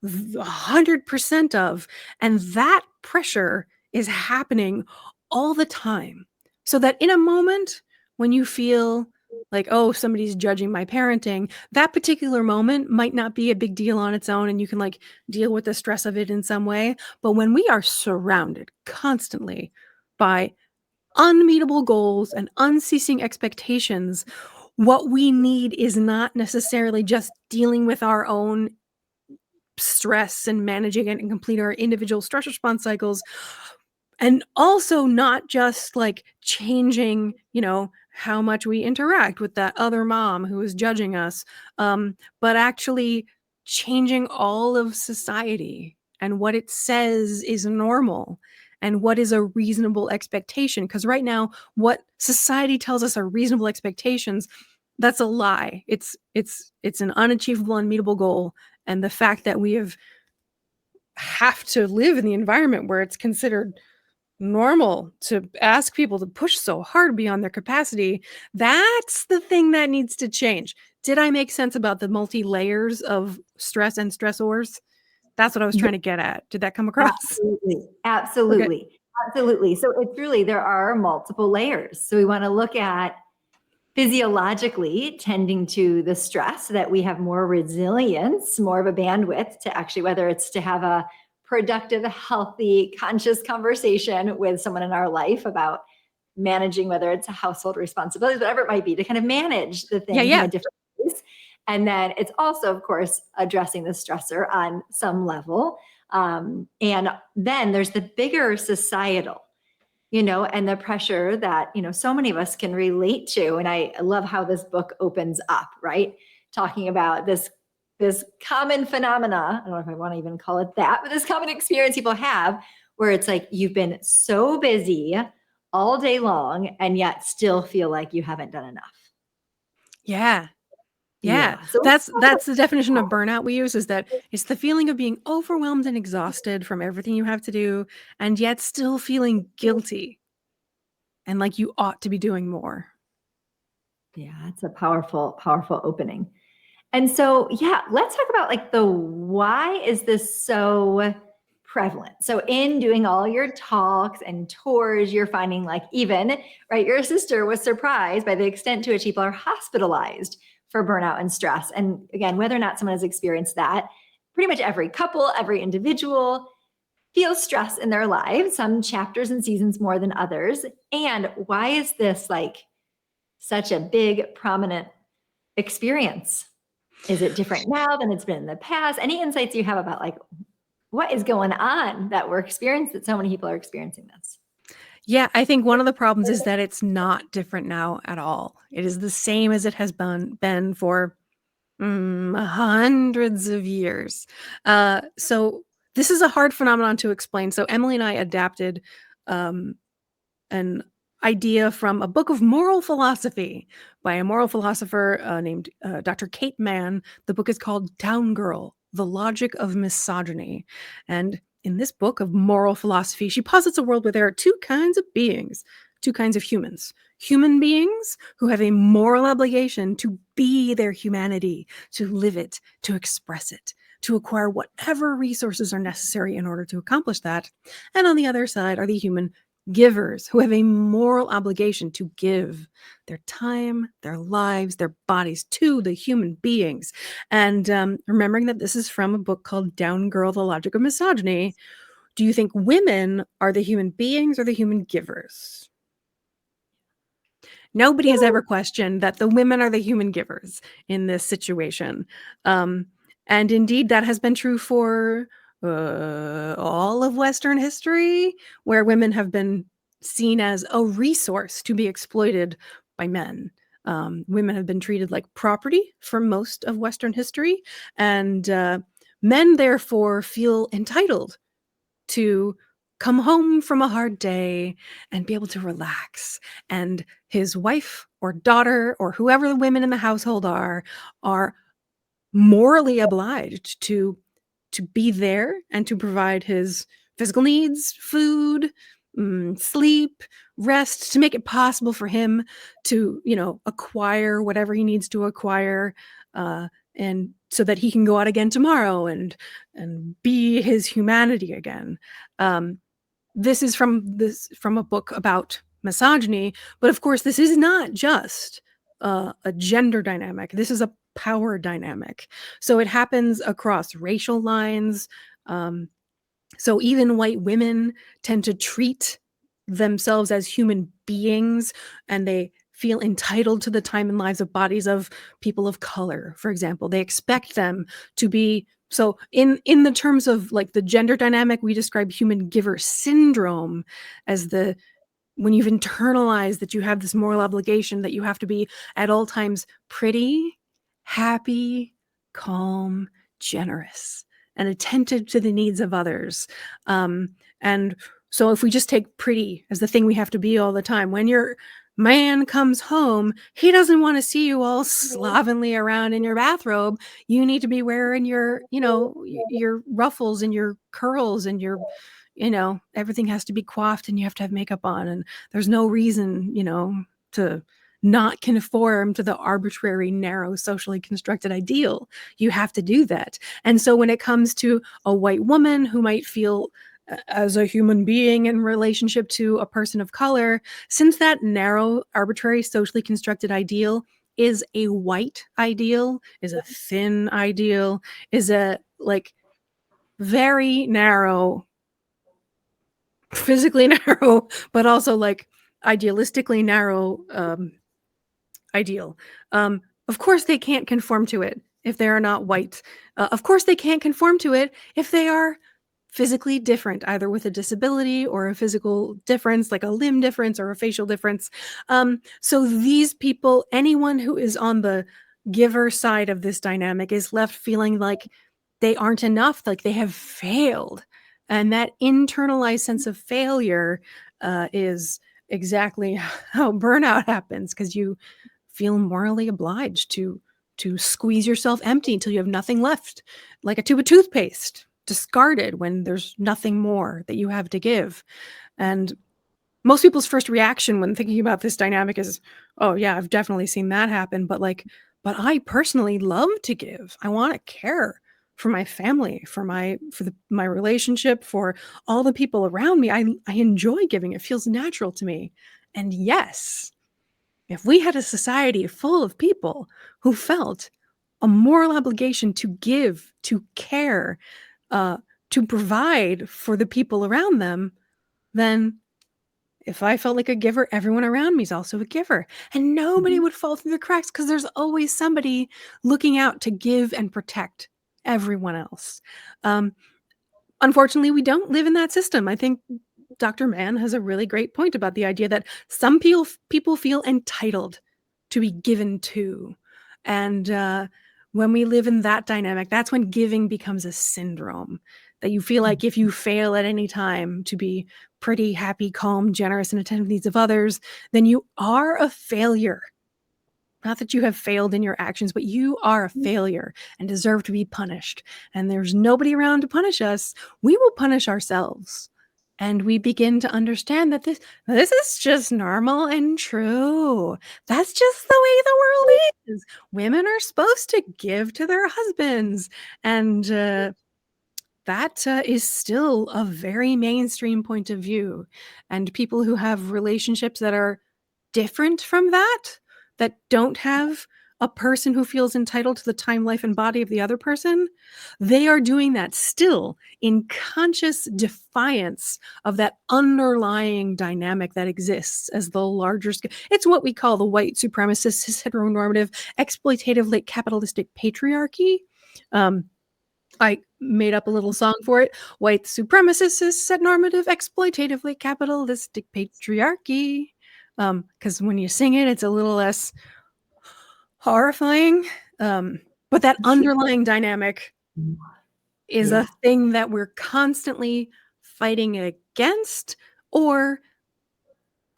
100% of, and that pressure is happening all the time. So that in a moment when you feel like, oh, somebody's judging my parenting, that particular moment might not be a big deal on its own, and you can like deal with the stress of it in some way. But when we are surrounded constantly by unmeetable goals and unceasing expectations, what we need is not necessarily just dealing with our own stress and managing it and complete our individual stress response cycles, and also not just like changing, how much we interact with that other mom who is judging us, but actually changing all of society and what it says is normal and what is a reasonable expectation. Because right now, what society tells us are reasonable expectations, that's a lie. It's an unachievable, unmeetable goal. And the fact that we have to live in the environment where it's considered normal to ask people to push so hard beyond their capacity, that's the thing that needs to change. Did I make sense about the multi-layers of stress and stressors? That's what I was trying to get at. Did that come across? Absolutely. Absolutely. Okay. Absolutely. So it's really, there are multiple layers. So we want to look at physiologically tending to the stress so that we have more resilience, more of a bandwidth to actually, whether it's to have a productive, healthy, conscious conversation with someone in our life about managing, whether it's a household responsibilities, whatever it might be, to kind of manage the things in a different ways. And then it's also, of course, addressing the stressor on some level. And then there's the bigger societal, and the pressure that, so many of us can relate to. And I love how this book opens up, right? Talking about this common phenomena. I don't know if I want to even call it that, but this common experience people have where it's like, you've been so busy all day long and yet still feel like you haven't done enough. Yeah. So That's the definition of burnout we use, is that it's the feeling of being overwhelmed and exhausted from everything you have to do, and yet still feeling guilty and like you ought to be doing more. Yeah, it's a powerful, powerful opening. And so, let's talk about like the why is this so prevalent? So in doing all your talks and tours, you're finding like even, right, your sister was surprised by the extent to which people are hospitalized for burnout and stress. And again, whether or not someone has experienced that, pretty much every couple, every individual feels stress in their lives, some chapters and seasons more than others. And why is this like such a big, prominent experience? Is it different now than it's been in the past? Any insights you have about like what is going on that we're experiencing, that so many people are experiencing this? Yeah, I think one of the problems is that it's not different now at all. It is the same as it has been for hundreds of years. So this is a hard phenomenon to explain. So Emily and I adapted an idea from a book of moral philosophy by a moral philosopher named Dr. Kate Mann. The book is called Down Girl, The Logic of Misogyny. And in this book of moral philosophy, she posits a world where there are two kinds of beings, two kinds of humans. Human beings who have a moral obligation to be their humanity, to live it, to express it, to acquire whatever resources are necessary in order to accomplish that. And on the other side are the human givers who have a moral obligation to give their time, their lives, their bodies to the human beings. And remembering that this is from a book called Down Girl, The Logic of Misogyny, Do you think women are the human beings or the human givers? Nobody has ever questioned that the women are the human givers in this situation. And indeed, that has been true for all of Western history, where women have been seen as a resource to be exploited by men. Women have been treated like property for most of Western history, and men therefore feel entitled to come home from a hard day and be able to relax. And his wife or daughter or whoever the women in the household are morally obliged to be there and to provide his physical needs, food, sleep, rest, to make it possible for him to, acquire whatever he needs to acquire, and so that he can go out again tomorrow and be his humanity again. This is from a book about misogyny, but of course, this is not just a gender dynamic. This is a power dynamic. So it happens across racial lines. So even white women tend to treat themselves as human beings, and they feel entitled to the time and lives of bodies of people of color, for example. They expect them to be so in the terms of like the gender dynamic, we describe human giver syndrome as the when you've internalized that you have this moral obligation that you have to be at all times pretty, happy, calm, generous, and attentive to the needs of others. And so if we just take pretty as the thing we have to be all the time, when your man comes home, he doesn't want to see you all slovenly around in your bathrobe. You need to be wearing your, your ruffles and your curls and your, everything has to be coiffed and you have to have makeup on. And there's no reason, to not conform to the arbitrary, narrow, socially constructed ideal. You have to do that. And so when it comes to a white woman who might feel as a human being in relationship to a person of color, since that narrow, arbitrary, socially constructed ideal is a white ideal, is a thin ideal, is a very narrow, physically narrow, but also idealistically narrow ideal. Of course, they can't conform to it if they are not white. Of course, they can't conform to it if they are physically different, either with a disability or a physical difference, like a limb difference or a facial difference. So these people, anyone who is on the giver side of this dynamic is left feeling like they aren't enough, like they have failed. And that internalized sense of failure is exactly how burnout happens, because you feel morally obliged to squeeze yourself empty until you have nothing left, like a tube of toothpaste, discarded when there's nothing more that you have to give. And most people's first reaction when thinking about this dynamic is, oh yeah, I've definitely seen that happen. But I personally love to give. I want to care for my family, for my relationship, for all the people around me. I enjoy giving. It feels natural to me. And yes, if we had a society full of people who felt a moral obligation to give, to care, to provide for the people around them, then if I felt like a giver, everyone around me is also a giver. And nobody would fall through the cracks because there's always somebody looking out to give and protect everyone else. Unfortunately, we don't live in that system. I think Dr. Mann has a really great point about the idea that some people feel entitled to be given to. And when we live in that dynamic, that's when giving becomes a syndrome, that you feel like if you fail at any time to be pretty, happy, calm, generous, and attentive to the needs of others, then you are a failure. Not that you have failed in your actions, but you are a failure and deserve to be punished. And there's nobody around to punish us. We will punish ourselves. And we begin to understand that this is just normal and true. That's just the way the world is. Women are supposed to give to their husbands. And that is still a very mainstream point of view. And people who have relationships that are different from that don't have a person who feels entitled to the time, life, and body of the other person, they are doing that still in conscious defiance of that underlying dynamic that exists as the larger scale. It's what we call the white supremacist, cis-heteronormative, exploitative, late capitalistic patriarchy. I made up a little song for it. White supremacist, cis-normative, exploitative, late capitalistic patriarchy. Because when you sing it, it's a little less horrifying. But that underlying dynamic is a thing that we're constantly fighting against or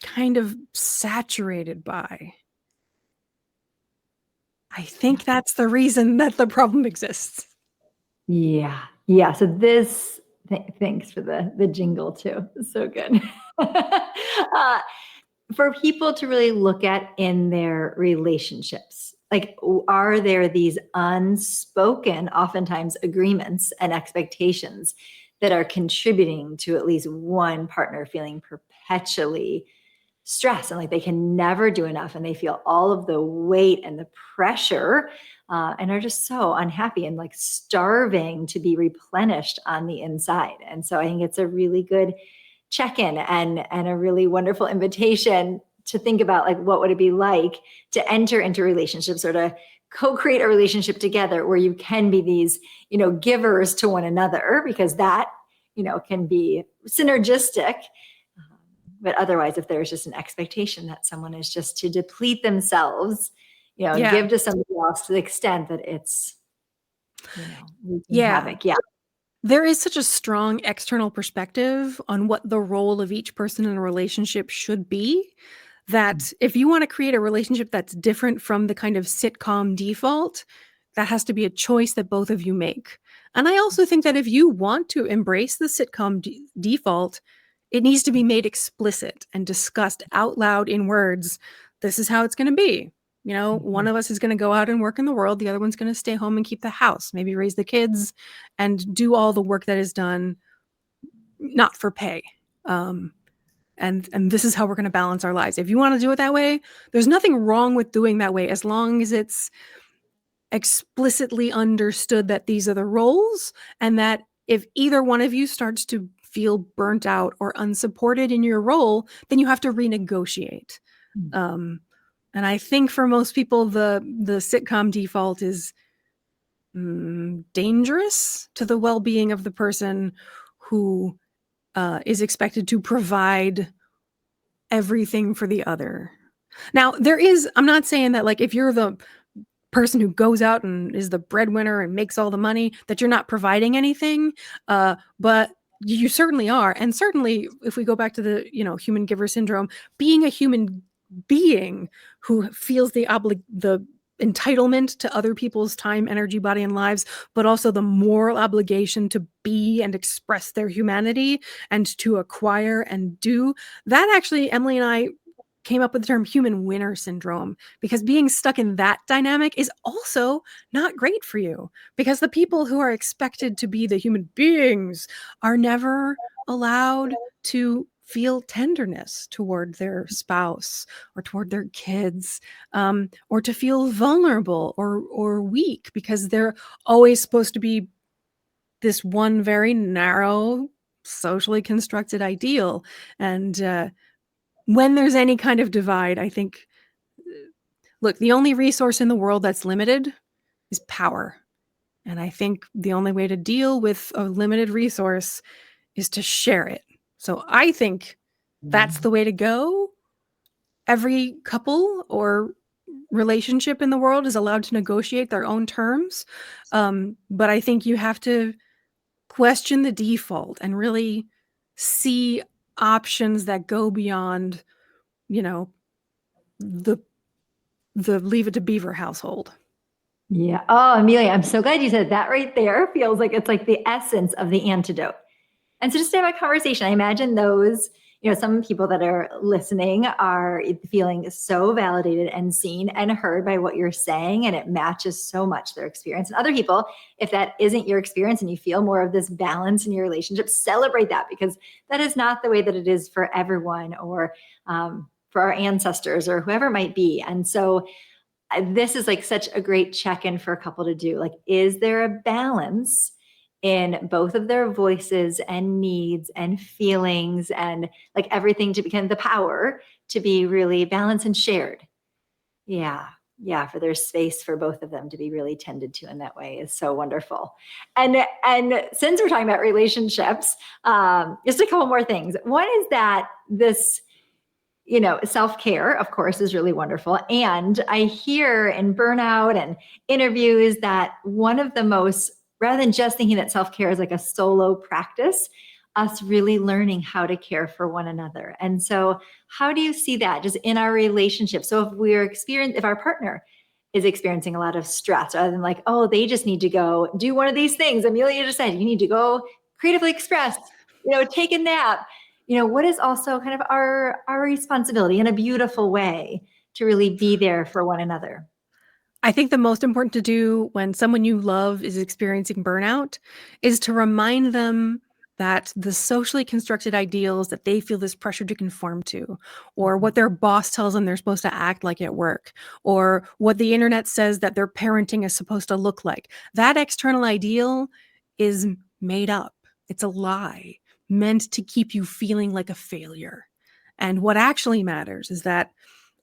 kind of saturated by. I think that's the reason that the problem exists. Yeah. Yeah. So this, thanks for the jingle too. It's so good. For people to really look at in their relationships, like, are there these unspoken, oftentimes, agreements and expectations that are contributing to at least one partner feeling perpetually stressed and like they can never do enough, and they feel all of the weight and the pressure, and are just so unhappy and like starving to be replenished on the inside? And so I think it's a really good check-in and a really wonderful invitation to think about, like, what would it be like to enter into relationships or to co-create a relationship together where you can be these, givers to one another, because that, can be synergistic. But otherwise, if there's just an expectation that someone is just to deplete themselves, give to somebody else to the extent that it's, wreaking havoc. Yeah. There is such a strong external perspective on what the role of each person in a relationship should be, that if you want to create a relationship that's different from the kind of sitcom default, that has to be a choice that both of you make. And I also think that if you want to embrace the sitcom default, it needs to be made explicit and discussed out loud in words. This is how it's going to be. One of us is going to go out and work in the world. The other one's going to stay home and keep the house, maybe raise the kids and do all the work that is done, not for pay. And this is how we're going to balance our lives. If you want to do it that way, there's nothing wrong with doing that way, as long as it's explicitly understood that these are the roles, and that if either one of you starts to feel burnt out or unsupported in your role, then you have to renegotiate. And I think for most people, the sitcom default is dangerous to the well-being of the person who is expected to provide everything for the other. Now, I'm not saying that, like, if you're the person who goes out and is the breadwinner and makes all the money, that you're not providing anything, but you certainly are. And certainly, if we go back to the human giver syndrome, being a human being who feels the entitlement to other people's time, energy, body, and lives, but also the moral obligation to be and express their humanity and to acquire and do that. Actually, Emily and I came up with the term human winner syndrome, because being stuck in that dynamic is also not great for you, because the people who are expected to be the human beings are never allowed to feel tenderness toward their spouse or toward their kids, or to feel vulnerable or weak, because they're always supposed to be this one very narrow, socially constructed ideal. And when there's any kind of divide, I think, look, the only resource in the world that's limited is power. And I think the only way to deal with a limited resource is to share it. So I think that's the way to go. Every couple or relationship in the world is allowed to negotiate their own terms. But I think you have to question the default and really see options that go beyond, the Leave It to Beaver household. Yeah. Oh, Amelia, I'm so glad you said that. Right there feels like it's like the essence of the antidote. And so just to have a conversation, I imagine those, some people that are listening are feeling so validated and seen and heard by what you're saying, and it matches so much their experience. And other people, if that isn't your experience and you feel more of this balance in your relationship, celebrate that, because that is not the way that it is for everyone, or for our ancestors or whoever it might be. And so this is like such a great check-in for a couple to do. Like, is there a balance in both of their voices and needs and feelings and like everything to become the power to be really balanced and shared? Yeah. Yeah. For their space for both of them to be really tended to in that way is so wonderful. And since we're talking about relationships, just a couple more things. One is that this, self-care, of course, is really wonderful. And I hear in Burnout and interviews that one of the most, rather than just thinking that self-care is like a solo practice, us really learning how to care for one another. And so how do you see that just in our relationship? So if our partner is experiencing a lot of stress, rather than like, oh, they just need to go do one of these things. Amelia just said, you need to go creatively express, take a nap. What is also kind of our responsibility in a beautiful way to really be there for one another? I think the most important to do when someone you love is experiencing burnout is to remind them that the socially constructed ideals that they feel this pressure to conform to, or what their boss tells them they're supposed to act like at work, or what the internet says that their parenting is supposed to look like, that external ideal is made up. It's a lie meant to keep you feeling like a failure. And what actually matters is that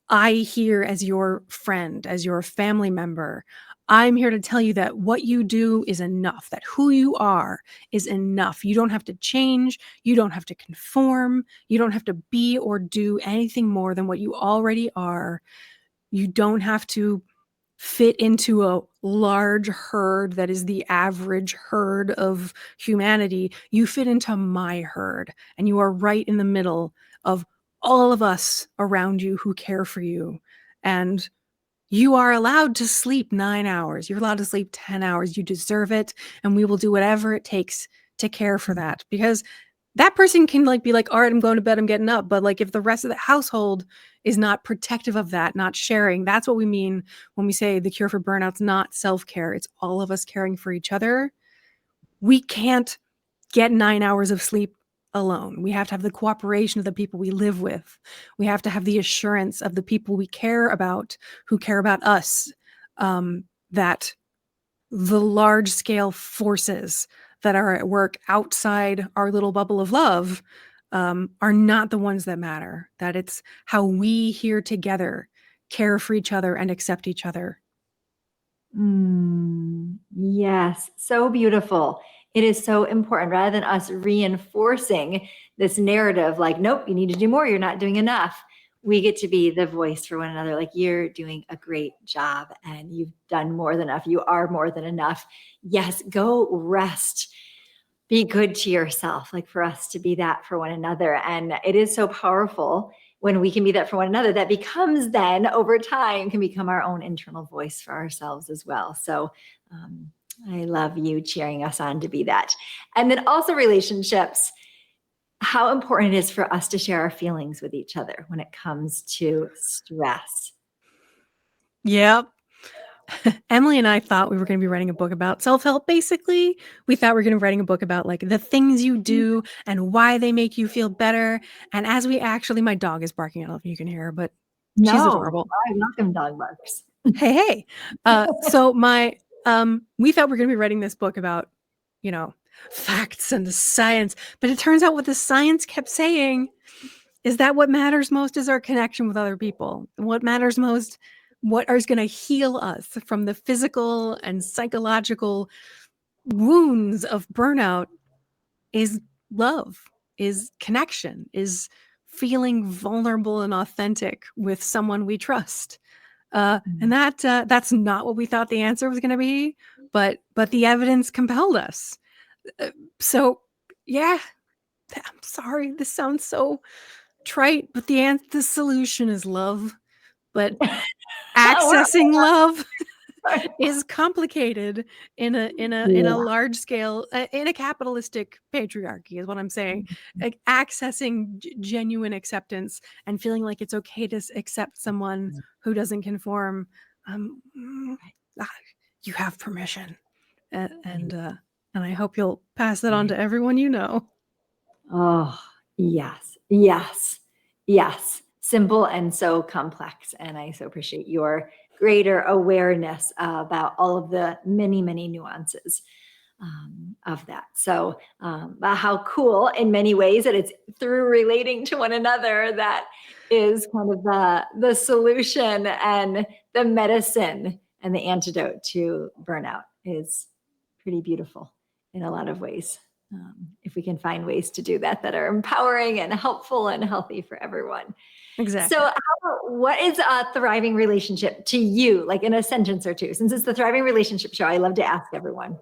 I here as your friend, as your family member, I'm here to tell you that what you do is enough, that who you are is enough. You don't have to change. You don't have to conform. You don't have to be or do anything more than what you already are. You don't have to fit into a large herd that is the average herd of humanity. You fit into my herd, and you are right in the middle of all of us around you who care for you. And you are allowed to sleep 9 hours. You're allowed to sleep 10 hours. You deserve it. And we will do whatever it takes to care for that, because that person can be like, all right, I'm going to bed, I'm getting up. But like, if the rest of the household is not protective of that, not sharing, that's what we mean when we say the cure for burnout's not self-care. It's all of us caring for each other. We can't get 9 hours of sleep alone. We have to have the cooperation of the people we live with. We have to have the assurance of the people we care about, who care about us, that the large scale forces that are at work outside our little bubble of love are not the ones that matter, that it's how we here together care for each other and accept each other. Yes, so beautiful. It is so important, rather than us reinforcing this narrative like, nope, you need to do more, you're not doing enough. We get to be the voice for one another. Like, you're doing a great job and you've done more than enough. You are more than enough. Yes, go rest. Be good to yourself, like for us to be that for one another. And it is so powerful when we can be that for one another, that becomes then over time can become our own internal voice for ourselves as well. So I love you cheering us on to be that. And then also relationships, how important it is for us to share our feelings with each other when it comes to stress. Yep. Emily and I thought we were going to be writing a book about self-help. Basically, we thought we were going to be writing a book about like the things you do and why they make you feel better. And as we actually, my dog is barking. I don't know if you can hear her, but she's adorable. I welcome dog barks. Hey. So we thought we were going to be writing this book about, facts and the science, but it turns out what the science kept saying is that what matters most is our connection with other people. And what matters most, what is going to heal us from the physical and psychological wounds of burnout is love, is connection, is feeling vulnerable and authentic with someone we trust. And that's not what we thought the answer was going to be, but the evidence compelled us. So yeah, I'm sorry, this sounds so trite, but the solution is love. But accessing love is complicated in a large scale, in a capitalistic patriarchy is what I'm saying. Like accessing genuine acceptance and feeling like it's okay to accept someone who doesn't conform. You have permission, and I hope you'll pass that on to everyone you know. Oh, yes, yes, yes. Simple and so complex. And I so appreciate your greater awareness about all of the many, many nuances of that. So how cool in many ways that it's through relating to one another that is kind of the solution and the medicine and the antidote to burnout is pretty beautiful in a lot of ways. If we can find ways to do that that are empowering and helpful and healthy for everyone. Exactly. So what is a thriving relationship to you, like in a sentence or two? Since it's the Thriving Relationship Show, I love to ask everyone.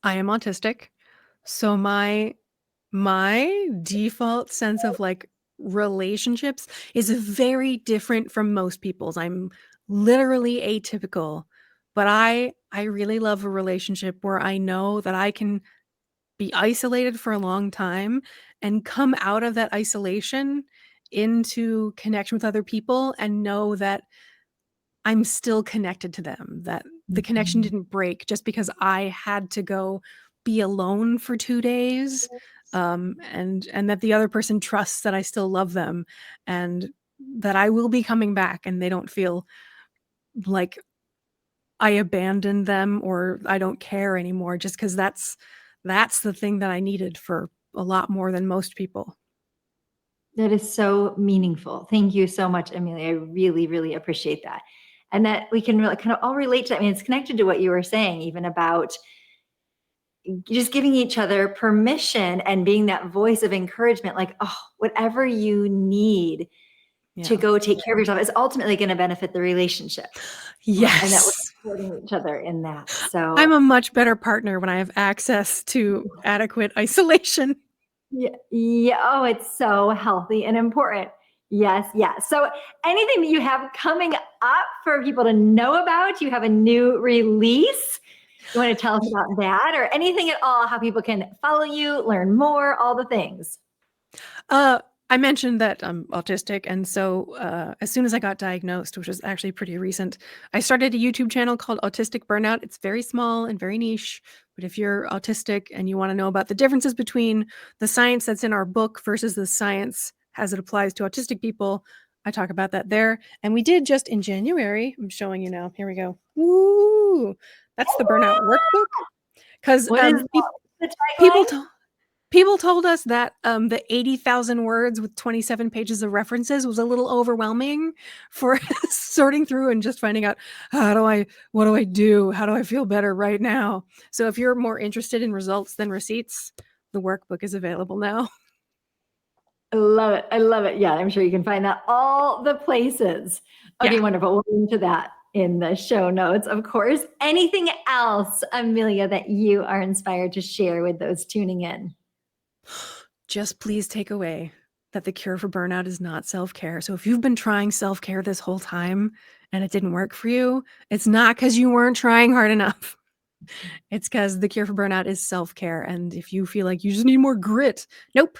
I am autistic. So my default sense of like relationships is very different from most people's. I'm literally atypical, but I really love a relationship where I know that I can be isolated for a long time and come out of that isolation into connection with other people and know that I'm still connected to them, that the connection didn't break just because I had to go be alone for 2 days, and that the other person trusts that I still love them and that I will be coming back and they don't feel like I abandoned them or I don't care anymore just 'cause that's the thing that I needed for a lot more than most people. That is so meaningful. Thank you so much, Amelia. I really, really appreciate that. And that we can really kind of all relate to that. I mean, it's connected to what you were saying, even about just giving each other permission and being that voice of encouragement, like, oh, whatever you need to Yeah. go take care of yourself is ultimately going to benefit the relationship. And that we're Yes. supporting each other in that. So I'm a much better partner when I have access to adequate isolation. yeah, yeah. Oh, it's so healthy and important. Yes, yes. So anything that you have coming up for people to know about? You have a new release. You want to tell us about that or anything at all, how people can follow you, learn more, all the things? I mentioned that I'm autistic, and so, as soon as I got diagnosed, which was actually pretty recent, I started a YouTube channel called Autistic Burnout. It's very small and very niche, but if you're autistic and you wanna know about the differences between the science that's in our book versus the science as it applies to autistic people, I talk about that there, and we did just in January I'm showing you now, here we go. Woo! That's the Burnout workbook, 'cause, What is the people tagline? told People told us that, the 80,000 words with 27 pages of references was a little overwhelming for sorting through and just finding out, what do I do? How do I feel better right now? So if you're more interested in results than receipts, the workbook is available now. I love it. I love it. Yeah, I'm sure you can find that all the places. Okay, Yeah. wonderful. We'll link to that in the show notes, of course. Anything else, Amelia, that you are inspired to share with those tuning in? Just please take away that the cure for burnout is not self-care. So if you've been trying self-care this whole time and it didn't work for you, it's not because you weren't trying hard enough. It's because the cure for burnout is self-care. And if you feel like you just need more grit, nope,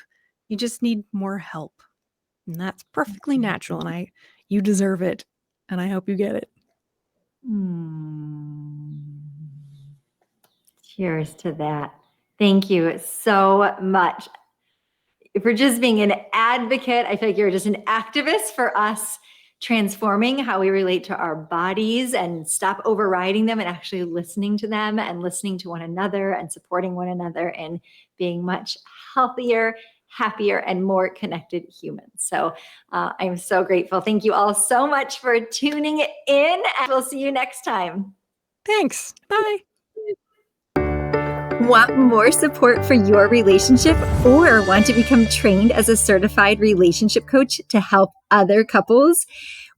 you just need more help. And that's perfectly natural. And you deserve it. And I hope you get it. Cheers to that. Thank you so much for just being an advocate. I feel like you're just an activist for us transforming how we relate to our bodies and stop overriding them and actually listening to them and listening to one another and supporting one another and being much healthier, happier, and more connected humans. So I'm so grateful. Thank you all so much for tuning in, and we'll see you next time. Thanks. Bye. Want more support for your relationship or want to become trained as a certified relationship coach to help other couples?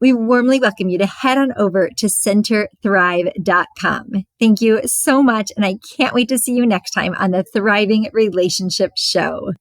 We warmly welcome you to head on over to centerthrive.com. Thank you so much, and I can't wait to see you next time on the Thriving Relationship Show.